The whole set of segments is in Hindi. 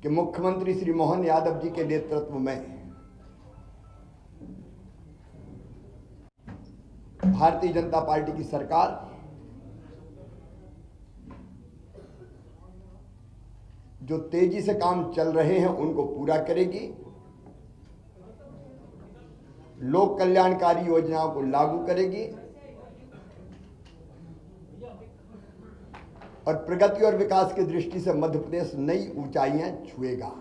कि मुख्यमंत्री श्री मोहन यादव जी के नेतृत्व में भारतीय जनता पार्टी की सरकार जो तेजी से काम चल रहे हैं उनको पूरा करेगी, लोक कल्याणकारी योजनाओं को लागू करेगी और प्रगति और विकास की दृष्टि से मध्य प्रदेश नई ऊंचाइयां छुएगा।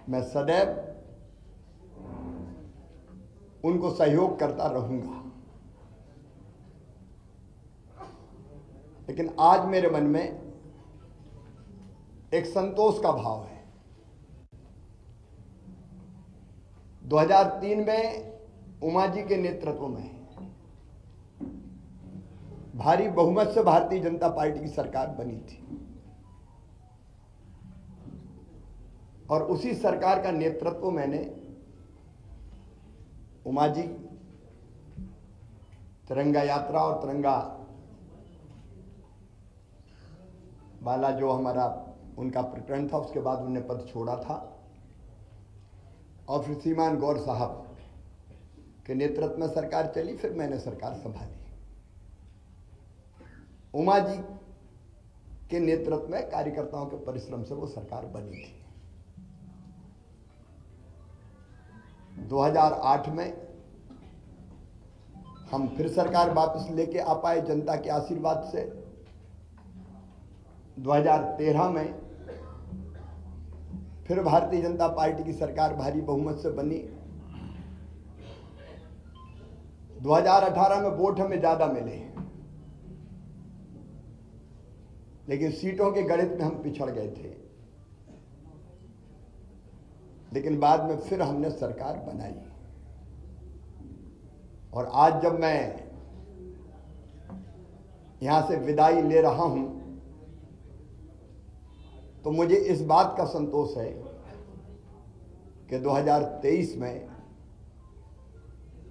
मैं सदैव उनको सहयोग करता रहूंगा, लेकिन आज मेरे मन में एक संतोष का भाव है। 2003 में उमा जी के नेतृत्व में भारी बहुमत से भारतीय जनता पार्टी की सरकार बनी थी और उसी सरकार का नेतृत्व मैंने उमा जी तिरंगा यात्रा और तिरंगा वाला जो हमारा उनका प्रकरण था उसके बाद उन्होंने पद छोड़ा था और फिर श्रीमान गौर साहब के नेतृत्व में सरकार चली, फिर मैंने सरकार संभाली। उमा जी के नेतृत्व में कार्यकर्ताओं के परिश्रम से वो सरकार बनी थी। 2008 में हम फिर सरकार वापस लेके आ पाए जनता के आशीर्वाद से। 2013 में फिर भारतीय जनता पार्टी की सरकार भारी बहुमत से बनी। 2018 में वोट हमें ज्यादा मिले, लेकिन सीटों के गणित में हम पिछड़ गए थे। लेकिन बाद में फिर हमने सरकार बनाई और आज जब मैं यहां से विदाई ले रहा हूं तो मुझे इस बात का संतोष है कि 2023 में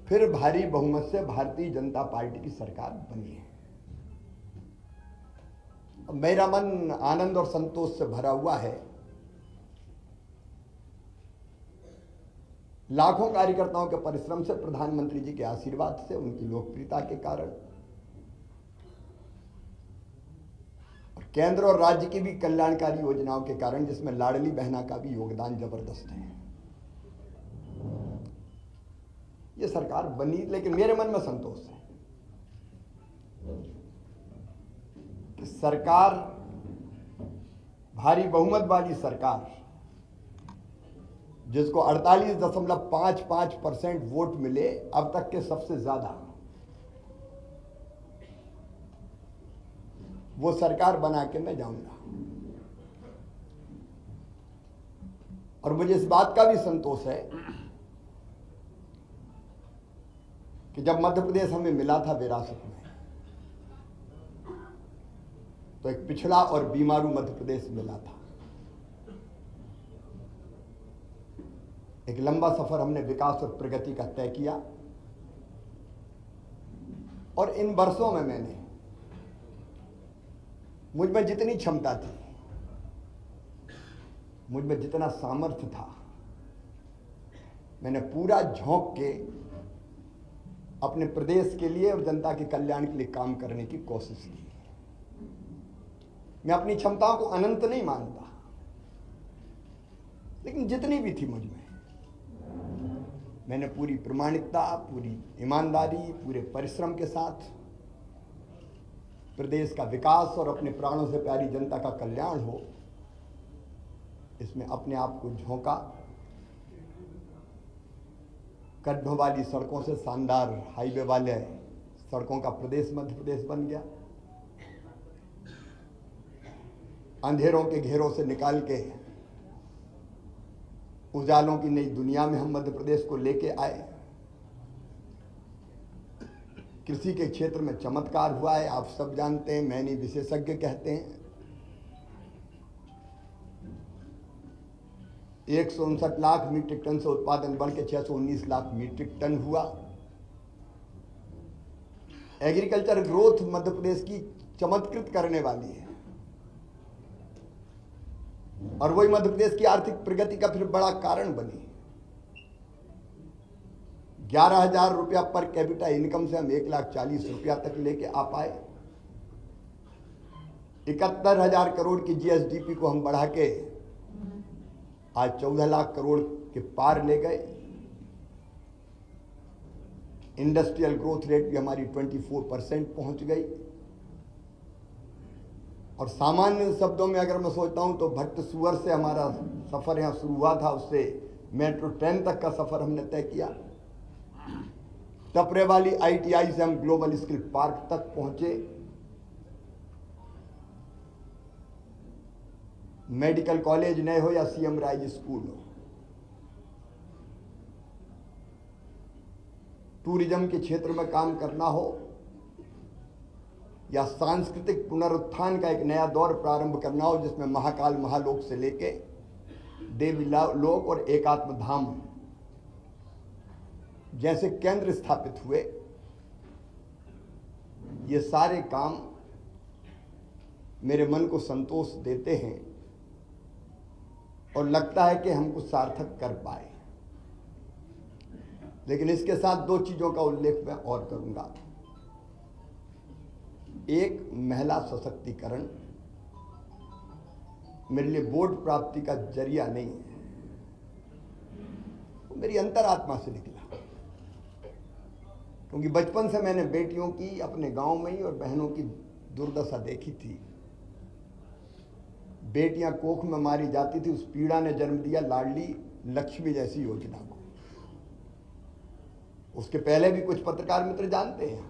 फिर भारी बहुमत से भारतीय जनता पार्टी की सरकार बनी है। मेरा मन आनंद और संतोष से भरा हुआ है। लाखों कार्यकर्ताओं के परिश्रम से, प्रधानमंत्री जी के आशीर्वाद से, उनकी लोकप्रियता के कारण और केंद्र और राज्य की भी कल्याणकारी योजनाओं के कारण, जिसमें लाडली बहना का भी योगदान जबरदस्त है, ये सरकार बनी। लेकिन मेरे मन में संतोष है कि सरकार, भारी बहुमत वाली सरकार, जिसको 48.55% वोट मिले अब तक के सबसे ज्यादा, वो सरकार बना के मैं जाऊंगा। और मुझे इस बात का भी संतोष है कि जब मध्य प्रदेश हमें मिला था विरासत में, तो एक पिछड़ा और बीमारू मध्य प्रदेश मिला था। एक लंबा सफर हमने विकास और प्रगति का तय किया और इन वर्षों में मैंने, मुझ में जितनी क्षमता थी, मुझ में जितना सामर्थ्य था, मैंने पूरा झोंक के अपने प्रदेश के लिए और जनता के कल्याण के लिए काम करने की कोशिश की। मैं अपनी क्षमताओं को अनंत नहीं मानता, लेकिन जितनी भी थी मुझ में, मैंने पूरी प्रामाणिकता, पूरी ईमानदारी, पूरे परिश्रम के साथ प्रदेश का विकास और अपने प्राणों से प्यारी जनता का कल्याण हो, इसमें अपने आप को झोंका। गड्ढों वाली सड़कों से शानदार हाईवे वाले सड़कों का प्रदेश मध्य प्रदेश बन गया। अंधेरों के घेरों से निकाल के उजालों की नई दुनिया में हम मध्य प्रदेश को लेके आए। कृषि के क्षेत्र में चमत्कार हुआ है, आप सब जानते हैं, मैं नहीं विशेषज्ञ कहते हैं। 159 लाख मीट्रिक टन से उत्पादन बढ़ के 619 लाख मीट्रिक टन हुआ। एग्रीकल्चर ग्रोथ मध्य प्रदेश की चमत्कृत करने वाली है, और वही मध्य प्रदेश की आर्थिक प्रगति का फिर बड़ा कारण बनी। 11,000 रुपया पर कैपिटा इनकम से हम 1,40,000 रुपया तक लेके आ पाए। 71,000 करोड़ की जीएसडीपी को हम बढ़ा के आज 14 लाख करोड़ के पार ले गए। इंडस्ट्रियल ग्रोथ रेट भी हमारी 24% पहुंच गई। और सामान्य शब्दों में अगर मैं सोचता हूं तो भट्ट सुअर से हमारा सफर यहां शुरू हुआ था, उससे मेट्रो ट्रेन तक का सफर हमने तय किया। टपरे वाली आईटीआई से हम ग्लोबल स्किल पार्क तक पहुंचे। मेडिकल कॉलेज नए हो या सीएम राइज स्कूल हो, टूरिज्म के क्षेत्र में काम करना हो या सांस्कृतिक पुनरुत्थान का एक नया दौर प्रारंभ करना हो, जिसमें महाकाल महालोक से लेके देवी लोक और एकात्म धाम जैसे केंद्र स्थापित हुए, ये सारे काम मेरे मन को संतोष देते हैं और लगता है कि हम कुछ सार्थक कर पाए। लेकिन इसके साथ दो चीजों का उल्लेख मैं और करूंगा। एक, महिला सशक्तिकरण मेरे लिए वोट प्राप्ति का जरिया नहीं है, वो मेरी अंतरात्मा से निकला। क्योंकि बचपन से मैंने बेटियों की अपने गांव में ही और बहनों की दुर्दशा देखी थी। बेटियां कोख में मारी जाती थी, उस पीड़ा ने जन्म दिया लाडली लक्ष्मी जैसी योजना को। उसके पहले भी कुछ पत्रकार मित्र जानते हैं,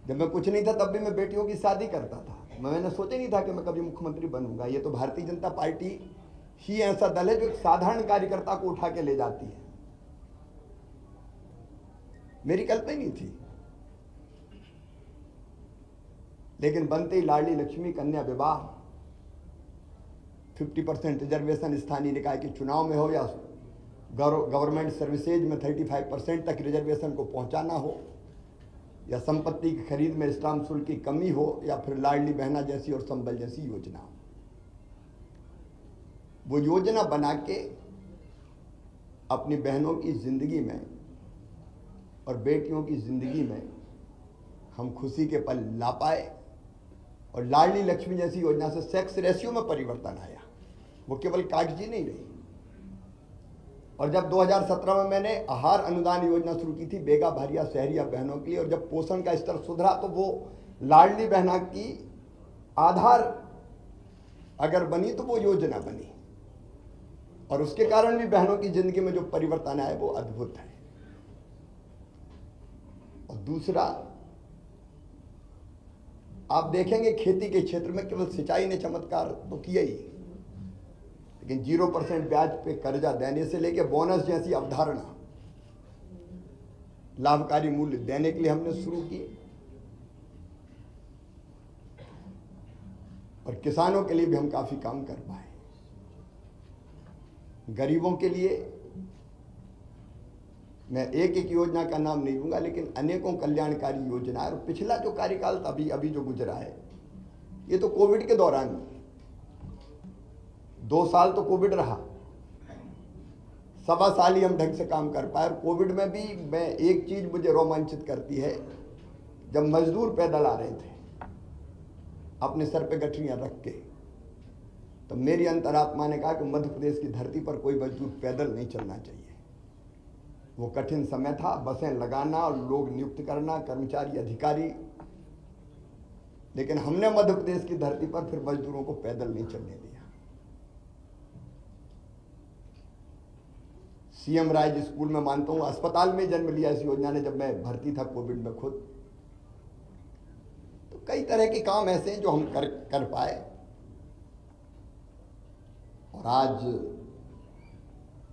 जब मैं कुछ नहीं था तब भी मैं बेटियों की शादी करता था। मैंने सोचा नहीं था कि मैं कभी मुख्यमंत्री बनूंगा। ये तो भारतीय जनता पार्टी ही ऐसा दल है जो एक साधारण कार्यकर्ता को उठा के ले जाती है। मेरी कल्पना ही नहीं थी। लेकिन बनते ही लाडली लक्ष्मी, कन्या विवाह, 50% रिजर्वेशन स्थानीय निकाय के चुनाव में हो या गवर्नमेंट सर्विसेज में 35% तक रिजर्वेशन को पहुंचाना हो, या संपत्ति की खरीद में स्टाम्प शुल्क की कमी हो, या फिर लाडली बहना जैसी और संबल जैसी योजना। वो योजना बना के अपनी बहनों की जिंदगी में और बेटियों की जिंदगी में हम खुशी के पल ला पाए। और लाडली लक्ष्मी जैसी योजना से सेक्स रेशियो में परिवर्तन आया, वो केवल कागजी नहीं रही। और जब 2017 में मैंने आहार अनुदान योजना शुरू की थी बेगा भारिया शहरिया बहनों के लिए, और जब पोषण का स्तर सुधरा तो वो लाडली बहना की आधार अगर बनी तो वो योजना बनी, और उसके कारण भी बहनों की जिंदगी में जो परिवर्तन आया वो अद्भुत है। और दूसरा, आप देखेंगे खेती के क्षेत्र में केवल सिंचाई ने चमत्कार तो किया ही, लेकिन 0% ब्याज पे कर्जा देने से लेके बोनस जैसी अवधारणा लाभकारी मूल्य देने के लिए हमने शुरू की। और किसानों के लिए भी हम काफी काम कर पाए। गरीबों के लिए मैं एक एक योजना का नाम नहीं लूंगा, लेकिन अनेकों कल्याणकारी योजनाएं। और पिछला जो कार्यकाल अभी जो गुजरा है, ये तो कोविड के दौरान 2 साल तो कोविड रहा, 1.25 साल ही हम ढंग से काम कर पाए। और कोविड में भी मैं एक चीज मुझे रोमांचित करती है, जब मजदूर पैदल आ रहे थे अपने सर पे गठरियां रख के, तो मेरी अंतरात्मा ने कहा कि मध्य प्रदेश की धरती पर कोई मजदूर पैदल नहीं चलना चाहिए। वो कठिन समय था, बसें लगाना और लोग नियुक्त करना, कर्मचारी अधिकारी, लेकिन हमने मध्य प्रदेश की धरती पर फिर मजदूरों को पैदल नहीं चलने दिया। सीएम राइज स्कूल में मानता हूं अस्पताल में जन्म लिया इस योजना ने, जब मैं भर्ती था कोविड में खुद। तो कई तरह के काम ऐसे हैं जो हम कर पाए। और आज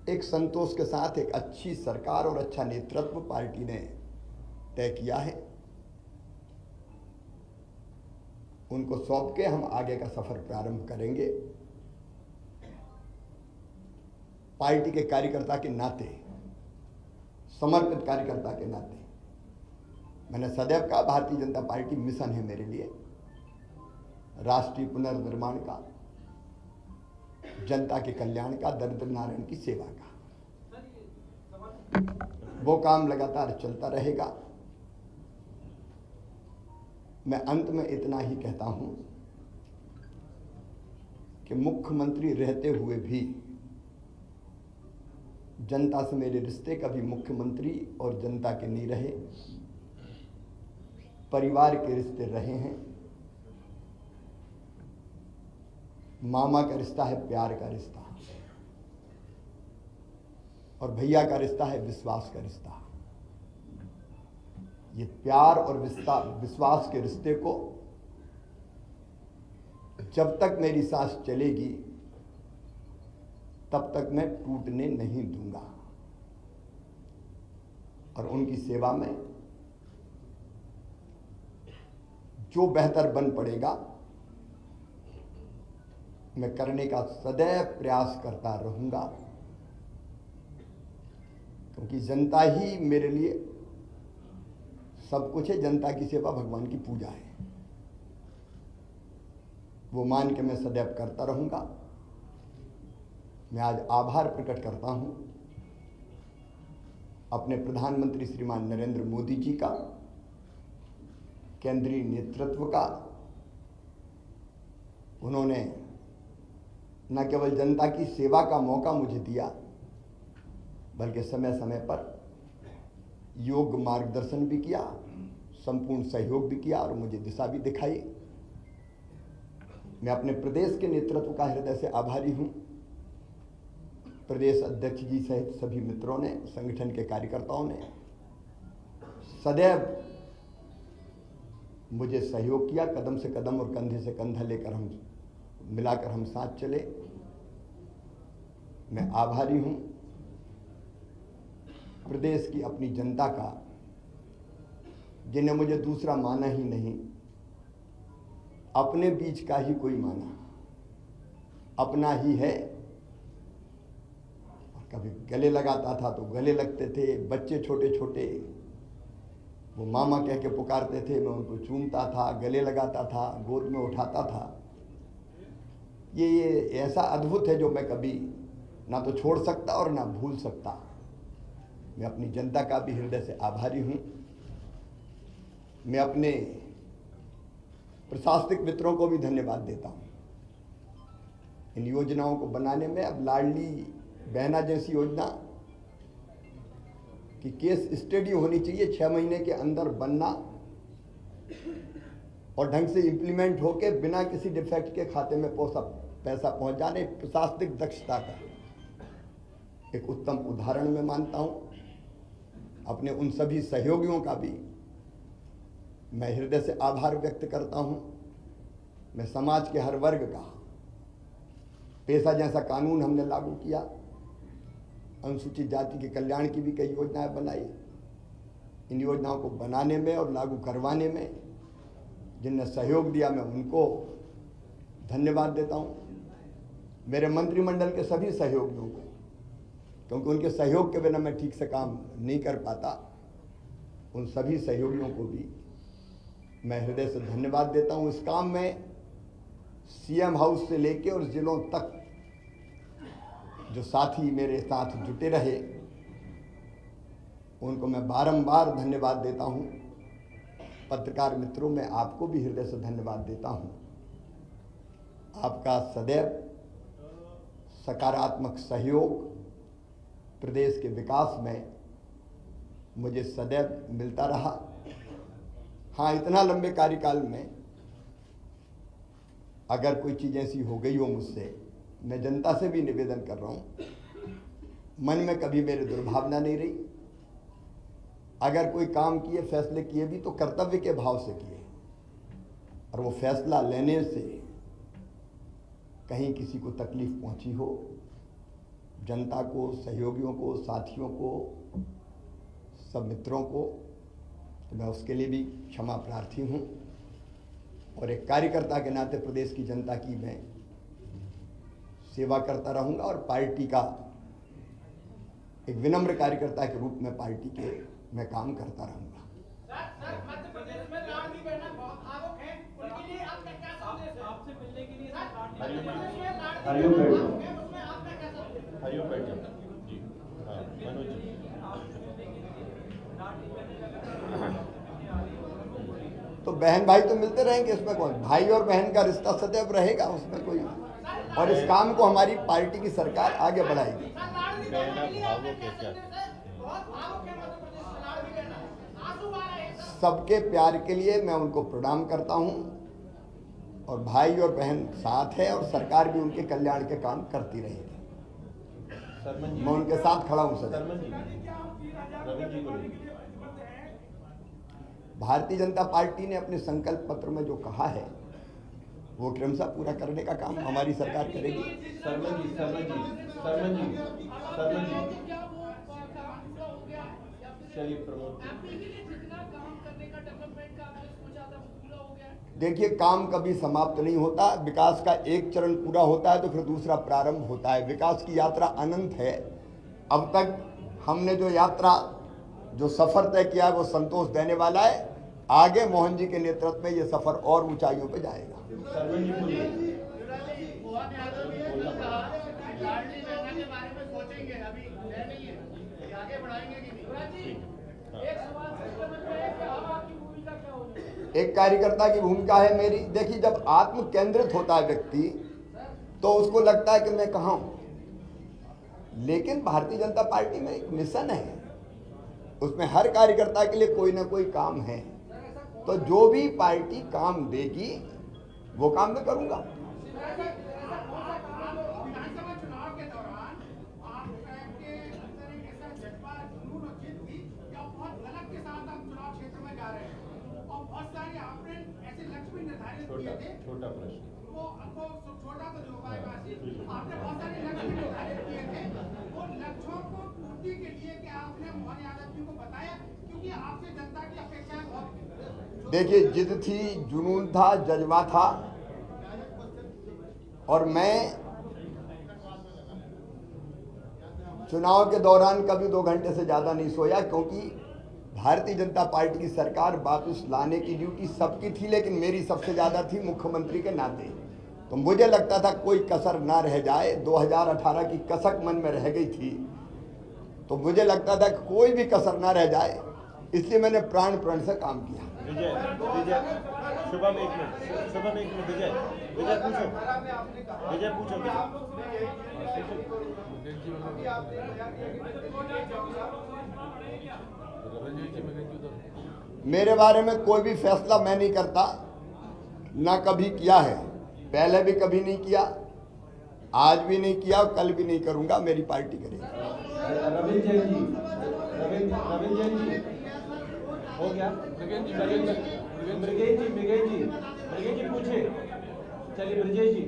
एक संतोष के साथ एक अच्छी सरकार और अच्छा नेतृत्व पार्टी ने तय किया है, उनको सौंप के हम आगे का सफर प्रारंभ करेंगे। पार्टी के कार्यकर्ता के नाते, समर्पित कार्यकर्ता के नाते, मैंने सदैव कहा भारतीय जनता पार्टी मिशन है मेरे लिए। राष्ट्रीय पुनर्निर्माण का, जनता के कल्याण का, दरिद्र नारायण की सेवा का। वो काम लगातार चलता रहेगा। मैं अंत में इतना ही कहता हूं कि मुख्यमंत्री रहते हुए भी जनता से मेरे रिश्ते कभी मुख्यमंत्री और जनता के नहीं रहे, परिवार के रिश्ते रहे हैं। मामा का रिश्ता है प्यार का रिश्ता, और भैया का रिश्ता है विश्वास का रिश्ता। ये प्यार और विश्वास के रिश्ते को जब तक मेरी सांस चलेगी तब तक मैं टूटने नहीं दूंगा, और उनकी सेवा में जो बेहतर बन पड़ेगा मैं करने का सदैव प्रयास करता रहूंगा, क्योंकि जनता ही मेरे लिए सब कुछ है। जनता की सेवा भगवान की पूजा है, वो मान के मैं सदैव करता रहूंगा। मैं आज आभार प्रकट करता हूं अपने प्रधानमंत्री श्रीमान नरेंद्र मोदी जी का, केंद्रीय नेतृत्व का। उन्होंने न केवल जनता की सेवा का मौका मुझे दिया, बल्कि समय समय पर योग्य मार्गदर्शन भी किया, संपूर्ण सहयोग भी किया और मुझे दिशा भी दिखाई। मैं अपने प्रदेश के नेतृत्व का हृदय से आभारी हूं। प्रदेश अध्यक्ष जी सहित सभी मित्रों ने, संगठन के कार्यकर्ताओं ने सदैव मुझे सहयोग किया। कदम से कदम और कंधे से कंधा लेकर हम मिलाकर हम साथ चले। मैं आभारी हूं प्रदेश की अपनी जनता का, जिन्हें मुझे दूसरा माना ही नहीं, अपने बीच का ही कोई माना, अपना ही है। कभी गले लगाता था तो गले लगते थे, बच्चे छोटे छोटे वो मामा कह के पुकारते थे, मैं उनको चूमता था, गले लगाता था, गोद में उठाता था। ये ऐसा अद्भुत है जो मैं कभी ना तो छोड़ सकता और ना भूल सकता। मैं अपनी जनता का भी हृदय से आभारी हूं। मैं अपने प्रशासनिक मित्रों को भी धन्यवाद देता हूं इन योजनाओं को बनाने में। अब लाडली बहना जैसी योजना की केस स्टडी होनी चाहिए, 6 महीने के अंदर बनना और ढंग से इंप्लीमेंट होके बिना किसी डिफेक्ट के खाते में पैसा पहुंच जाने। प्रशासनिक दक्षता का एक उत्तम उदाहरण मैं मानता हूं। अपने उन सभी सहयोगियों का भी मैं हृदय से आभार व्यक्त करता हूं। मैं समाज के हर वर्ग का, पेशा जैसा कानून हमने लागू किया, अनुसूचित जाति के कल्याण की भी कई योजनाएं बनाई। इन योजनाओं को बनाने में और लागू करवाने में जिनने सहयोग दिया, मैं उनको धन्यवाद देता हूं। मेरे मंत्रिमंडल के सभी सहयोगियों को, क्योंकि उनके सहयोग के बिना मैं ठीक से काम नहीं कर पाता, उन सभी सहयोगियों को भी मैं हृदय से धन्यवाद देता हूं। इस काम में सीएम हाउस से लेके और जिलों तक जो साथी मेरे साथ जुटे रहे, उनको मैं बारंबार धन्यवाद देता हूं। पत्रकार मित्रों, मैं आपको भी हृदय से धन्यवाद देता हूं। आपका सदैव सकारात्मक सहयोग प्रदेश के विकास में मुझे सदैव मिलता रहा। हाँ, इतना लंबे कार्यकाल में अगर कोई चीज़ ऐसी हो गई हो मुझसे, मैं जनता से भी निवेदन कर रहा हूँ, मन में कभी मेरे दुर्भावना नहीं रही। अगर कोई काम किए, फैसले किए भी तो कर्तव्य के भाव से किए, और वो फैसला लेने से कहीं किसी को तकलीफ पहुंची हो, जनता को, सहयोगियों को, साथियों को, सब मित्रों को, तो मैं उसके लिए भी क्षमा प्रार्थी हूँ। और एक कार्यकर्ता के नाते प्रदेश की जनता की मैं सेवा करता रहूँगा, और पार्टी का एक विनम्र कार्यकर्ता के रूप में पार्टी के मैं काम करता रहूँगा। मध्य प्रदेश में लाडली बहना बहुत आरोप है, उनके लिए आपका क्या संदेश है? हरिओम बैठो जी। हाँ मनोज जी। तो बहन भाई तो मिलते रहेंगे, इसमें कौन, भाई और बहन का रिश्ता सदैव रहेगा, उसमें कोई। और इस काम को हमारी पार्टी की सरकार आगे बढ़ाएगी। सबके प्यार के लिए मैं उनको प्रणाम करता हूं, और भाई और बहन साथ है, और सरकार भी उनके कल्याण के काम करती रहेगी। मैं उनके साथ खड़ा हूं सर। भारतीय जनता पार्टी ने अपने संकल्प पत्र में जो कहा है वो क्रमशः पूरा करने का काम हमारी सरकार करेगी। देखिए, काम कभी समाप्त नहीं होता। विकास का एक चरण पूरा होता है तो फिर दूसरा प्रारंभ होता है। विकास की यात्रा अनंत है। अब तक हमने जो यात्रा, जो सफर तय किया है वो संतोष देने वाला है। आगे मोहन जी के नेतृत्व में ये सफर और ऊंचाइयों पे जाएगा। एक कार्यकर्ता की भूमिका है मेरी। देखिए, जब आत्म केंद्रित होता है व्यक्ति तो उसको लगता है कि मैं कहाँ हूं, लेकिन भारतीय जनता पार्टी में एक मिशन है, उसमें हर कार्यकर्ता के लिए कोई ना कोई काम है। तो जो भी पार्टी काम देगी वो काम मैं करूंगा। छोटा प्रश्न, छोटा तो जो आपने बहुत सारे लक्ष्य निर्धारित किए थे, वो लक्ष्यों को पूर्ति के लिए क्या आपने मोहन यादव जी को बताया? क्योंकि आपसे जनता की अपेक्षाएं बहुत। देखिए, जिद थी, जुनून था, जज्बा था, और मैं चुनाव के दौरान कभी 2 घंटे से ज्यादा नहीं सोया, क्योंकि भारतीय जनता पार्टी की सरकार वापस लाने की ड्यूटी सबकी थी, लेकिन मेरी सबसे ज्यादा थी मुख्यमंत्री के नाते। तो मुझे लगता था कोई कसर ना रह जाए। 2018 की कसक मन में रह गई थी, तो मुझे लगता था कि कोई भी कसर ना रह जाए, इसलिए मैंने प्राण प्रण से काम किया। शुभम एक मिनट विजय पूछो। मेरे बारे में कोई भी फैसला मैं नहीं करता, ना कभी किया है, पहले भी कभी नहीं किया, आज भी नहीं किया, और कल भी नहीं करूंगा। मेरी पार्टी करेगी। रविंद्र जैन जी हो गया। मृगेश जी पूछे। चलिए ब्रजेश जी।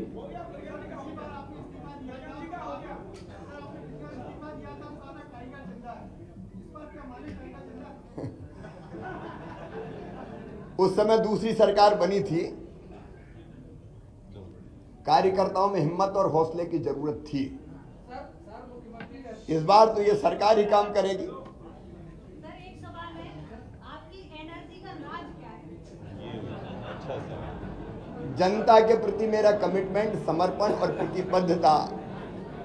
उस समय दूसरी सरकार बनी थी, कार्यकर्ताओं में हिम्मत और हौसले की जरूरत थी। इस बार तो ये सरकार ही काम करेगी। सर, एक सवाल है, आपकी एनर्जी का राज क्या है? अच्छा, जनता के प्रति मेरा कमिटमेंट, समर्पण और प्रतिबद्धता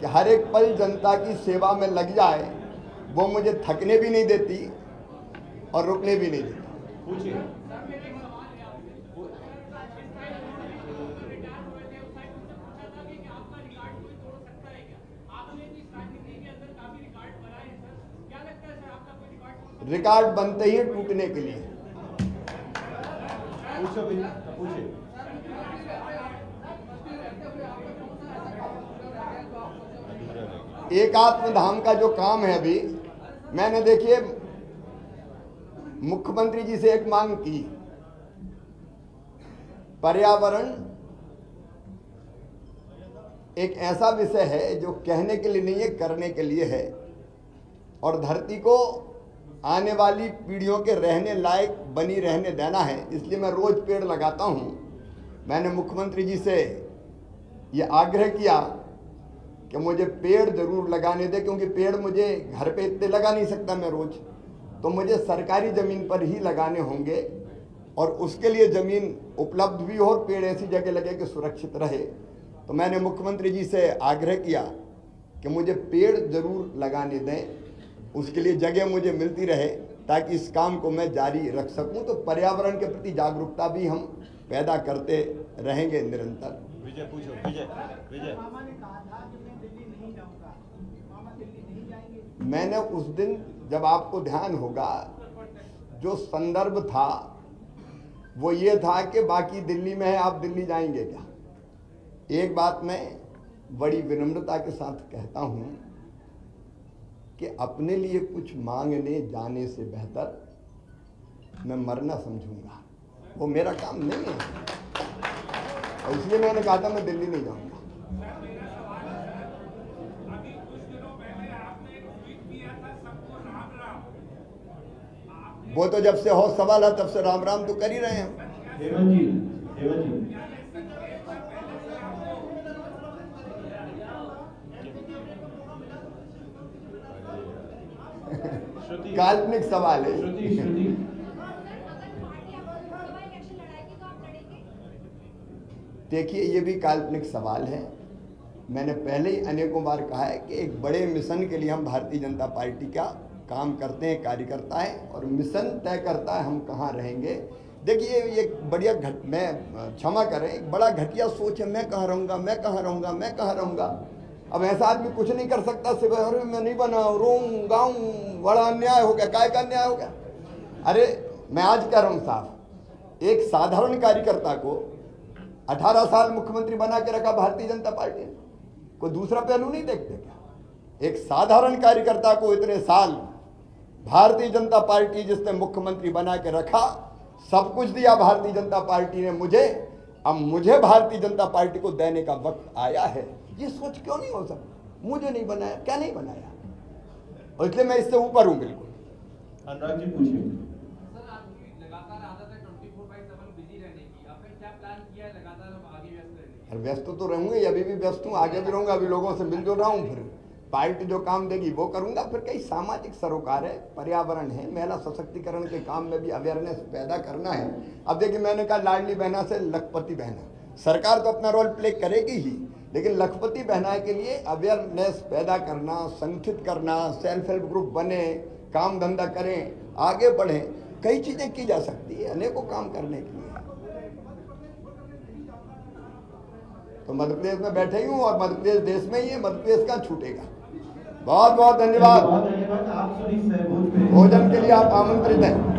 कि हर एक पल जनता की सेवा में लग जाए, वो मुझे थकने भी नहीं देती और रुकने भी नहीं देती। पूछिए। रिकॉर्ड बनते ही टूटने के लिए। पूछिए। एकात्म धाम का जो काम है, अभी मैंने देखिए मुख्यमंत्री जी से एक मांग की, पर्यावरण एक ऐसा विषय है जो कहने के लिए नहीं है, करने के लिए है, और धरती को आने वाली पीढ़ियों के रहने लायक बनी रहने देना है। इसलिए मैं रोज पेड़ लगाता हूं। मैंने मुख्यमंत्री जी से ये आग्रह किया कि मुझे पेड़ जरूर लगाने दे, क्योंकि पेड़ मुझे घर पे इतने लगा नहीं सकता मैं रोज, तो मुझे सरकारी ज़मीन पर ही लगाने होंगे, और उसके लिए ज़मीन उपलब्ध भी हो और पेड़ ऐसी जगह लगे कि सुरक्षित रहे। तो मैंने मुख्यमंत्री जी से आग्रह किया कि मुझे पेड़ जरूर लगाने दें, उसके लिए जगह मुझे मिलती रहे ताकि इस काम को मैं जारी रख सकूं। तो पर्यावरण के प्रति जागरूकता भी हम पैदा करते रहेंगे निरंतर। विजय पूछो, विजय विजय। मामा ने कहा था कि मैं दिल्ली नहीं जाऊंगा, मामा दिल्ली नहीं जाएंगे। मैंने उस दिन, जब आपको ध्यान होगा, जो संदर्भ था वो ये था कि बाकी दिल्ली में है, आप दिल्ली जाएंगे क्या। एक बात मैं बड़ी विनम्रता के साथ कहता हूं कि अपने लिए कुछ मांगने जाने से बेहतर मैं मरना समझूंगा, वो मेरा काम नहीं है। और इसलिए मैंने कहा था मैं दिल्ली नहीं जाऊंगा। अभी कुछ दिनों पहले आपने एक ट्वीट किया था, सबको राम राम। वो तो जब से हो सवाल है तब से राम राम तो कर ही रहे हैं। हेमंत जी, हेमंत जी, श्रुति, काल्पनिक सवाल है। श्रुति, श्रुति। देखिए, ये भी काल्पनिक सवाल है। मैंने पहले ही अनेकों बार कहा है कि एक बड़े मिशन के लिए हम भारतीय जनता पार्टी का काम करते हैं, कार्यकर्ता है, और मिशन तय करता है हम कहाँ रहेंगे। देखिए, ये बढ़िया मैं क्षमा करें, एक बड़ा घटिया सोच है, मैं कहाँ रहूँगा, मैं कहाँ रहूँगा, मैं कहाँ रहूँगा। अब ऐसा आदमी कुछ नहीं कर सकता, सिर्फ अरे मैं नहीं बना, रोऊं गाऊं, बड़ा अन्याय हो गया। काय का अन्याय हो गया? अरे मैं आज कह रहा हूँ साहब, एक साधारण कार्यकर्ता को 18 साल मुख्यमंत्री बना के रखा भारतीय जनता पार्टी ने, कोई दूसरा पहलू नहीं देखते क्या? एक साधारण कार्यकर्ता को इतने साल भारतीय जनता पार्टी जिसने मुख्यमंत्री बना के रखा, सब कुछ दिया भारतीय जनता पार्टी ने मुझे, अब मुझे भारतीय जनता पार्टी को देने का वक्त आया है। ये सोच क्यों नहीं हो सकती? मुझे नहीं बनाया, क्या नहीं बनाया? और इसलिए मैं इससे ऊपर हूं बिल्कुल। अनुराग जी पूछिए। सर, आपकी लगातार आदत है 24/7 बिजी रहने की, आपने क्या प्लान किया है लगातार अब आगे व्यस्त रहने की? और व्यस्त तो रहूंगा, अभी भी व्यस्त हूँ, आगे भी रहूंगा। अभी लोगों से मिल जो रहा हूँ, फिर पार्टी जो काम देगी वो करूंगा। फिर कई सामाजिक सरोकार है, पर्यावरण है, महिला सशक्तिकरण के काम में भी अवेयरनेस पैदा करना है। अब देखिए, मैंने कहा लाडली बहना से लखपति बहना, सरकार तो अपना रोल प्ले करेगी ही, लेकिन लखपति बहना के लिए अवेयरनेस पैदा करना, संगठित करना, सेल्फ हेल्प ग्रुप बने, काम धंधा करें, आगे बढ़ें, कई चीजें की जा सकती है अनेकों काम करने के लिए। तो मध्य प्रदेश में बैठे ही हूँ, और मध्य प्रदेश देश में ही है, मध्य प्रदेश कहाँ छूटेगा। बहुत बहुत धन्यवाद। बहुत धन्यवाद। आप सभी सहभोज में भोजन के लिए आप आमंत्रित हैं।